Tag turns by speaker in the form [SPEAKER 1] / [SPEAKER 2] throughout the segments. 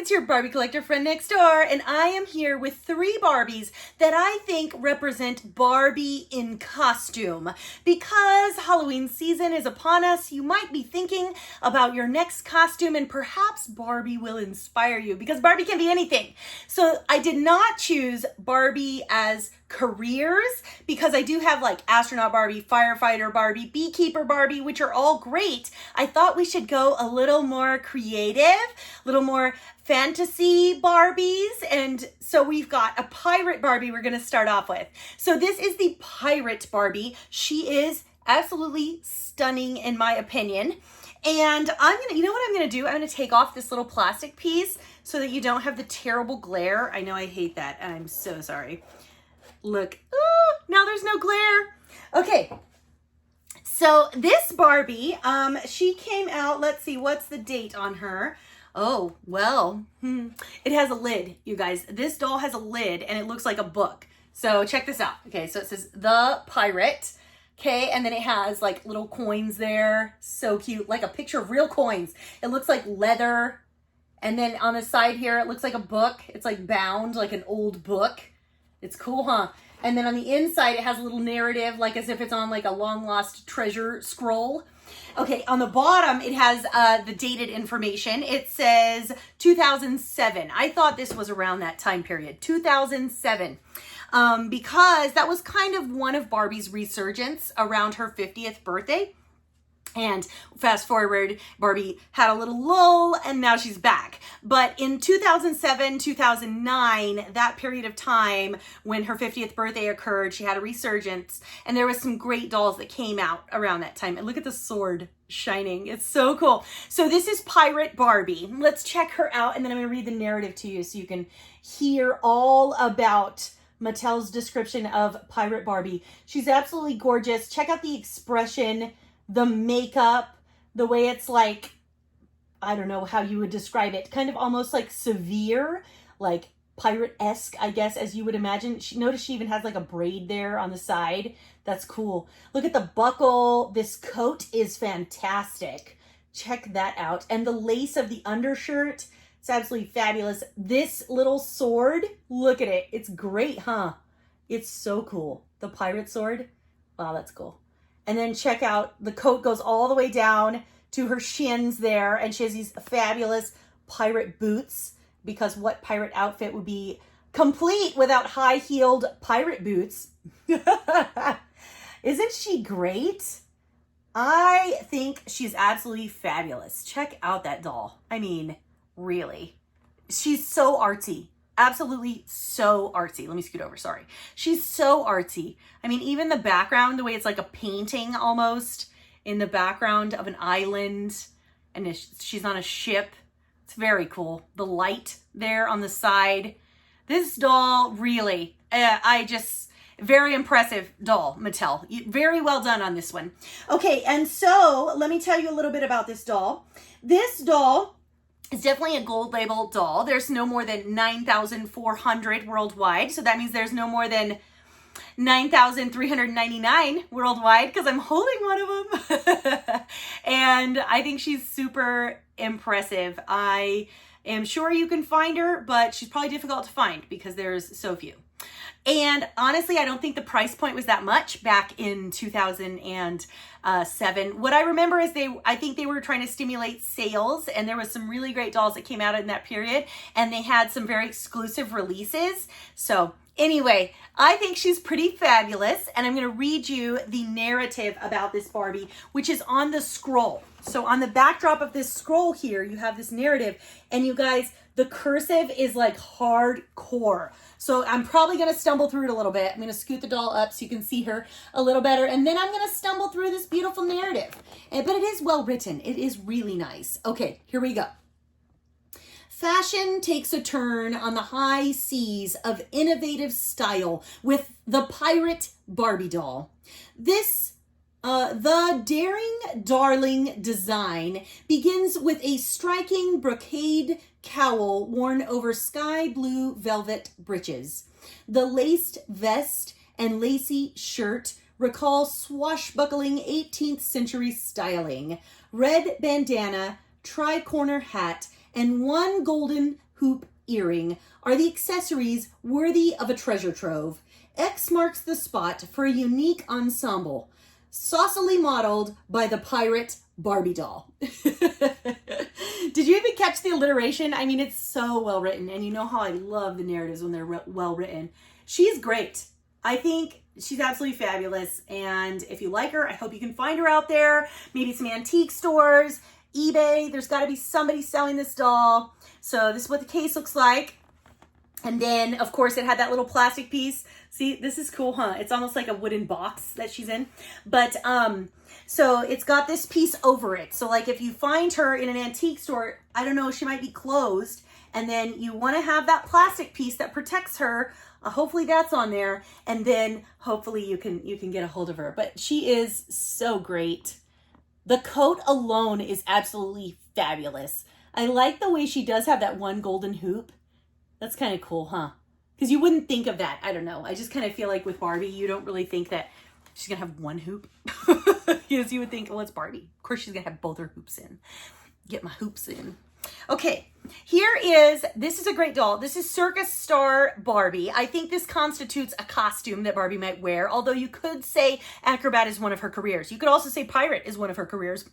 [SPEAKER 1] it's your Barbie collector friend next door, and I am here with 3 Barbies that I think represent Barbie in costume. Because Halloween season is upon us, you might be thinking about your next costume, and perhaps Barbie will inspire you, because Barbie can be anything. So I did not choose Barbie as careers, because I do have like astronaut Barbie, firefighter Barbie, beekeeper Barbie, which are all great. I thought we should go a little more creative, a little more fantasy Barbies. And so we've got a pirate Barbie we're going to start off with. So this is the pirate Barbie. She is absolutely stunning in my opinion. And you know what I'm going to do? I'm going to take off this little plastic piece so that you don't have the terrible glare. I know I hate that, and I'm so sorry. Look, now there's no glare. Okay, so this Barbie, she came out, let's see, what's the date on her? Oh, well, it has a lid, you guys. This doll has a lid, and it looks like a book. So check this out. Okay, so it says The Pirate. Okay, and then it has like little coins there. So cute, like a picture of real coins. It looks like leather. And then on the side here, it looks like a book. It's like bound, like an old book. It's cool, huh? And then on the inside, it has a little narrative, like as if it's on like a long lost treasure scroll. Okay, on the bottom, it has the dated information. It says 2007. I thought this was around that time period, 2007. Because that was kind of one of Barbie's resurgence around her 50th birthday. And fast forward, Barbie had a little lull and now she's back. But in 2007, 2009, that period of time when her 50th birthday occurred, she had a resurgence, and there was some great dolls that came out around that time. And look at the sword shining. It's so cool. So this is Pirate Barbie. Let's check her out, and then I'm going to read the narrative to you so you can hear all about Mattel's description of Pirate Barbie. She's absolutely gorgeous. Check out the expression, the makeup, the way it's like, I don't know how you would describe it, kind of almost like severe, like pirate-esque, I guess, as you would imagine. Notice she even has like a braid there on the side. That's cool. Look at the buckle. This coat is fantastic. Check that out. And the lace of the undershirt, it's absolutely fabulous. This little sword, look at it. It's great, huh? It's so cool. The pirate sword. Wow, that's cool. And then check out, the coat goes all the way down to her shins there. And she has these fabulous pirate boots, because what pirate outfit would be complete without high-heeled pirate boots? Isn't she great? I think she's absolutely fabulous. Check out that doll. I mean, really. She's so artsy. Absolutely so artsy. Let me scoot over, sorry. She's so artsy. I mean, even the background, the way it's like a painting almost in the background of an island, and she's on a ship. It's very cool. The light there on the side. This doll, really, very impressive doll, Mattel. Very well done on this one. Okay, and so let me tell you a little bit about this doll. This doll, it's definitely a gold label doll. There's no more than 9,400 worldwide. So that means there's no more than 9,399 worldwide, because I'm holding one of them. And I think she's super impressive. I am sure you can find her, but she's probably difficult to find because there's so few. And honestly, I don't think the price point was that much back in 2007. What I remember is I think they were trying to stimulate sales, and there was some really great dolls that came out in that period, and they had some very exclusive releases. So anyway, I think she's pretty fabulous, and I'm going to read you the narrative about this Barbie, which is on the scroll. So on the backdrop of this scroll here, you have this narrative, and you guys, the cursive is like hardcore. So I'm probably going to stumble through it a little bit. I'm going to scoot the doll up so you can see her a little better. And then I'm going to stumble through this beautiful narrative. But it is well written. It is really nice. Okay, here we go. Fashion takes a turn on the high seas of innovative style with the Pirate Barbie doll. The daring darling design begins with a striking brocade cowl worn over sky blue velvet breeches. The laced vest and lacy shirt recall swashbuckling 18th century styling. Red bandana, tri-corner hat, and one golden hoop earring are the accessories worthy of a treasure trove. X marks the spot for a unique ensemble, saucily modeled by the pirate Barbie doll. Did you even catch the alliteration? I mean, it's so well written, and you know how I love the narratives when they're well written. She's great. I think she's absolutely fabulous, and if you like her, I hope you can find her out there. Maybe some antique stores, eBay. There's got to be somebody selling this doll. So this is what the case looks like. And then, of course, it had that little plastic piece. See, this is cool, huh? It's almost like a wooden box that she's in. But, so it's got this piece over it. So, like, if you find her in an antique store, I don't know, she might be closed. And then you want to have that plastic piece that protects her. Hopefully that's on there. And then, hopefully, you can get a hold of her. But she is so great. The coat alone is absolutely fabulous. I like the way she does have that one golden hoop. That's kind of cool, huh? Because you wouldn't think of that. I don't know. I just kind of feel like with Barbie, you don't really think that she's going to have one hoop. Because you would think, well, it's Barbie. Of course, she's going to have both her hoops in. Get my hoops in. Okay, this is a great doll. This is Circus Star Barbie. I think this constitutes a costume that Barbie might wear, although you could say acrobat is one of her careers. You could also say pirate is one of her careers.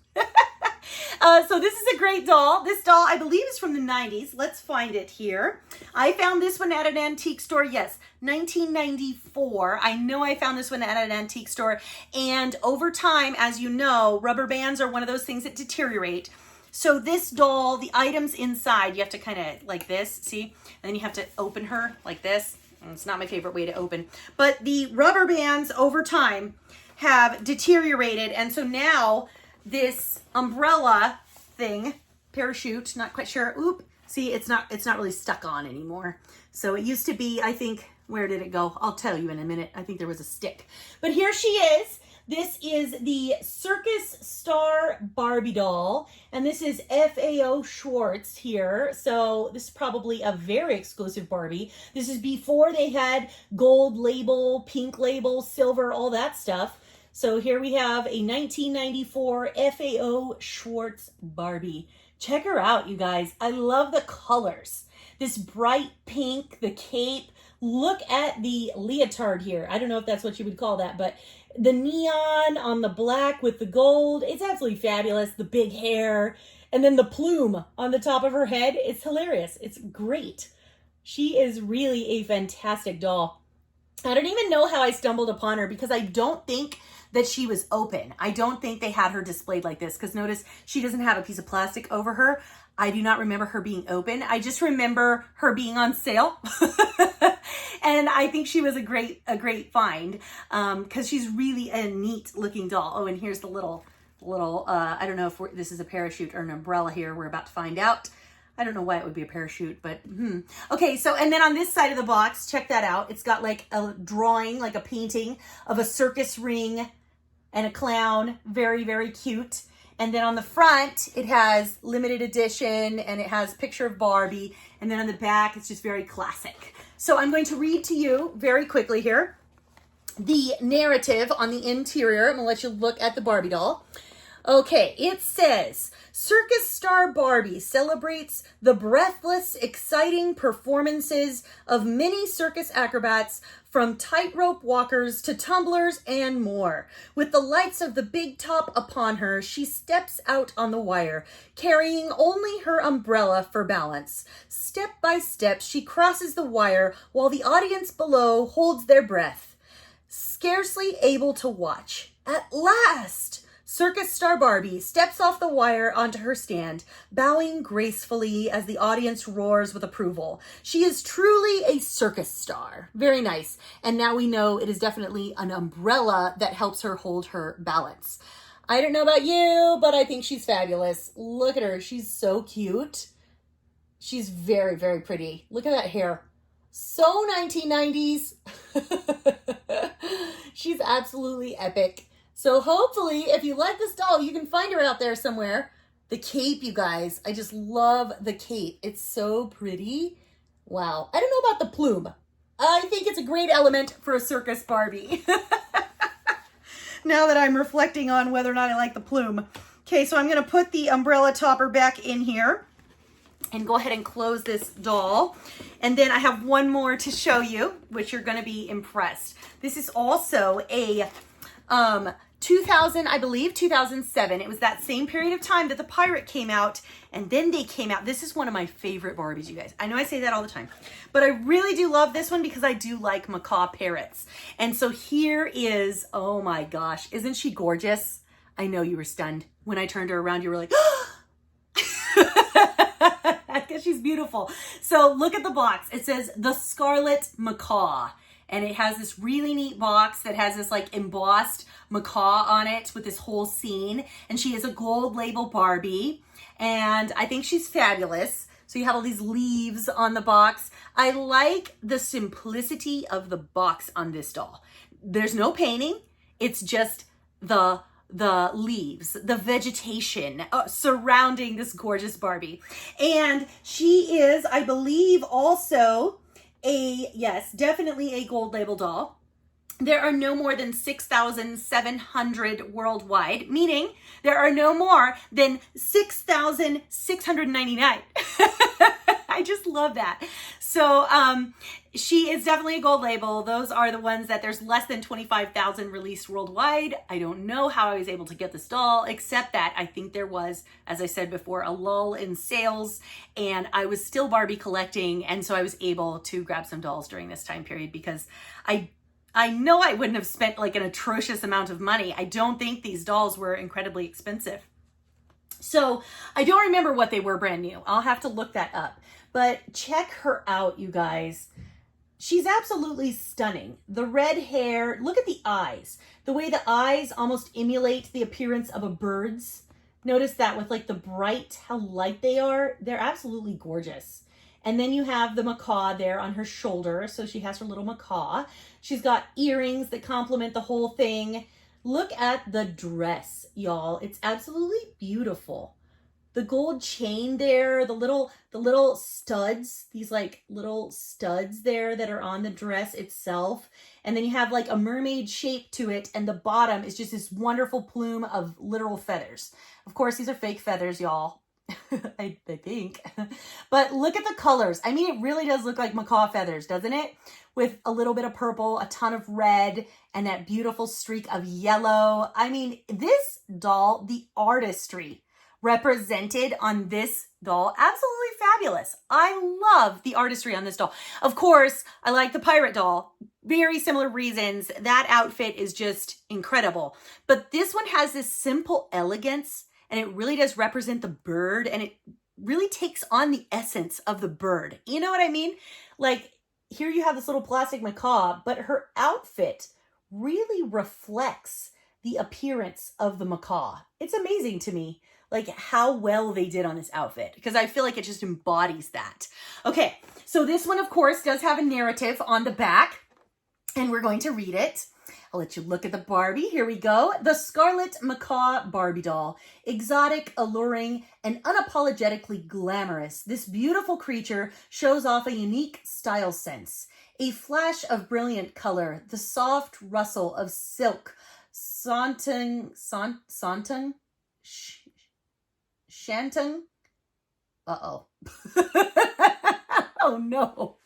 [SPEAKER 1] So this is a great doll. This doll, I believe, is from the 90s. Let's find it here. I found this one at an antique store. Yes, 1994. I know I found this one at an antique store. And over time, as you know, rubber bands are one of those things that deteriorate. So this doll, the items inside, you have to kind of like this, see? And then you have to open her like this. It's not my favorite way to open. But the rubber bands over time have deteriorated. And so now this umbrella thing, parachute, not quite sure. Oop, see, it's not really stuck on anymore. So it used to be, I think, where did it go? I'll tell you in a minute. I think there was a stick. But here she is. This is the Circus Star Barbie doll, and this is FAO Schwartz here. So this is probably a very exclusive Barbie. This is before they had gold label, pink label, silver, all that stuff. So here we have a 1994 FAO Schwartz Barbie. Check her out, you guys. I love the colors. This bright pink, the cape. Look at the leotard here. I don't know if that's what you would call that, but the neon on the black with the gold. It's absolutely fabulous. The big hair. And then the plume on the top of her head. It's hilarious. It's great. She is really a fantastic doll. I don't even know how I stumbled upon her because I don't think that she was open. I don't think they had her displayed like this because notice she doesn't have a piece of plastic over her. I do not remember her being open. I just remember her being on sale. And I think she was a great find because she's really a neat looking doll. Oh, and here's the little I don't know if this is a parachute or an umbrella here. We're about to find out. I don't know why it would be a parachute, but Okay, so, and then on this side of the box, check that out. It's got like a drawing, like a painting of a circus ring and a clown. Very, very cute. And then on the front, it has limited edition and it has a picture of Barbie. And then on the back, it's just very classic. So I'm going to read to you very quickly here the narrative on the interior. I'm going to let you look at the Barbie doll. Okay, it says, Circus Star Barbie celebrates the breathless, exciting performances of many circus acrobats from tightrope walkers to tumblers and more. With the lights of the big top upon her, she steps out on the wire, carrying only her umbrella for balance. Step by step, she crosses the wire while the audience below holds their breath, scarcely able to watch. At last! Circus Star Barbie steps off the wire onto her stand, bowing gracefully as the audience roars with approval. She is truly a circus star. Very nice. And now we know it is definitely an umbrella that helps her hold her balance. I don't know about you, but I think she's fabulous. Look at her. She's so cute. She's very, very pretty. Look at that hair. So 1990s. She's absolutely epic. So hopefully, if you like this doll, you can find her out there somewhere. The cape, you guys. I just love the cape. It's so pretty. Wow. I don't know about the plume. I think it's a great element for a circus Barbie. Now that I'm reflecting on whether or not I like the plume. Okay, so I'm going to put the umbrella topper back in here. and go ahead and close this doll. And then I have one more to show you, which you're gonna be impressed. This is also a 2007. It was that same period of time that the pirate came out, and then they came out. This is one of my favorite Barbies, you guys. I know I say that all the time, but I really do love this one because I do like Macaw parrots. And so here is, oh my gosh, isn't she gorgeous? I know you were stunned. When I turned her around, you were like, because she's beautiful. So look at the box. It says the Scarlet Macaw. And it has this really neat box that has this like embossed macaw on it with this whole scene. And she is a gold label Barbie. And I think she's fabulous. So you have all these leaves on the box. I like the simplicity of the box on this doll. There's no painting. It's just the leaves, the vegetation surrounding this gorgeous Barbie. And she is, I believe, also yes, definitely a gold label doll. There are no more than 6,700 worldwide, meaning there are no more than 6,699. I just love that. So she is definitely a gold label. Those are the ones that there's less than 25,000 released worldwide. I don't know how I was able to get this doll, except that I think there was, as I said before, a lull in sales, and I was still Barbie collecting, and so I was able to grab some dolls during this time period because I know I wouldn't have spent like an atrocious amount of money. I don't think these dolls were incredibly expensive. So I don't remember what they were brand new. I'll have to look that up. But check her out, you guys. She's absolutely stunning. The red hair, look at the eyes. The way the eyes almost emulate the appearance of a bird's. Notice that with like the bright, how light they are. They're absolutely gorgeous. And then you have the macaw there on her shoulder. So she has her little macaw. She's got earrings that complement the whole thing. Look at the dress, y'all. It's absolutely beautiful. The gold chain there, the little studs, these like little studs there that are on the dress itself. And then you have like a mermaid shape to it. And the bottom is just this wonderful plume of literal feathers. Of course, these are fake feathers, y'all. I think. But look at the colors. I mean, it really does look like macaw feathers, doesn't it? With a little bit of purple, a ton of red, and that beautiful streak of yellow. I mean, this doll, the artistry represented on this doll, absolutely fabulous. I love the artistry on this doll. Of course, I like the pirate doll. Very similar reasons. That outfit is just incredible. But this one has this simple elegance, and it really does represent the bird, and it really takes on the essence of the bird. You know what I mean? Like, here you have this little plastic macaw, but her outfit really reflects the appearance of the macaw. It's amazing to me, like how well they did on this outfit, because I feel like it just embodies that. Okay, so this one, of course, does have a narrative on the back, and we're going to read it. I'll let you look at the Barbie. Here we go. The Scarlet Macaw Barbie doll. Exotic, alluring, and unapologetically glamorous, this beautiful creature shows off a unique style sense. A flash of brilliant color, the soft rustle of silk, shantung, uh-oh. Oh no.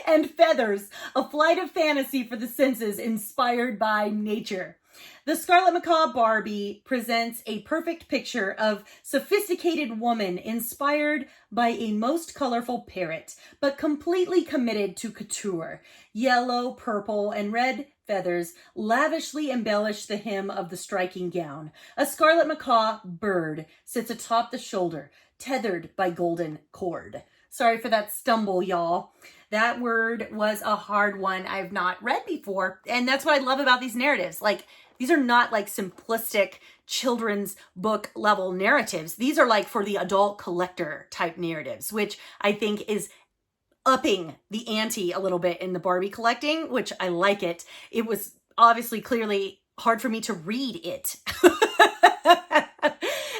[SPEAKER 1] And feathers, a flight of fantasy for the senses inspired by nature. The Scarlet Macaw Barbie presents a perfect picture of sophisticated woman inspired by a most colorful parrot, but completely committed to couture. Yellow, purple, and red feathers lavishly embellish the hem of the striking gown. A scarlet macaw bird sits atop the shoulder, tethered by golden cord. Sorry for that stumble, y'all. That word was a hard one I've not read before. And that's what I love about these narratives. Like, these are not like simplistic children's book level narratives. These are like for the adult collector type narratives, which I think is upping the ante a little bit in the Barbie collecting, which I like it. It was obviously clearly hard for me to read it.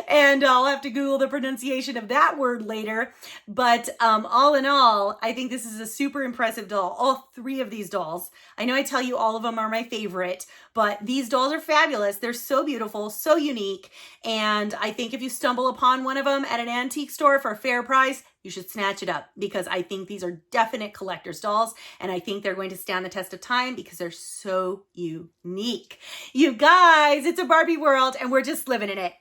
[SPEAKER 1] And I'll have to Google the pronunciation of that word later. But all in all, I think this is a super impressive doll. All three of these dolls. I know I tell you all of them are my favorite, but these dolls are fabulous. They're so beautiful, so unique. And I think if you stumble upon one of them at an antique store for a fair price, you should snatch it up because I think these are definite collector's dolls and I think they're going to stand the test of time because they're so unique. You guys, it's a Barbie world and we're just living in it.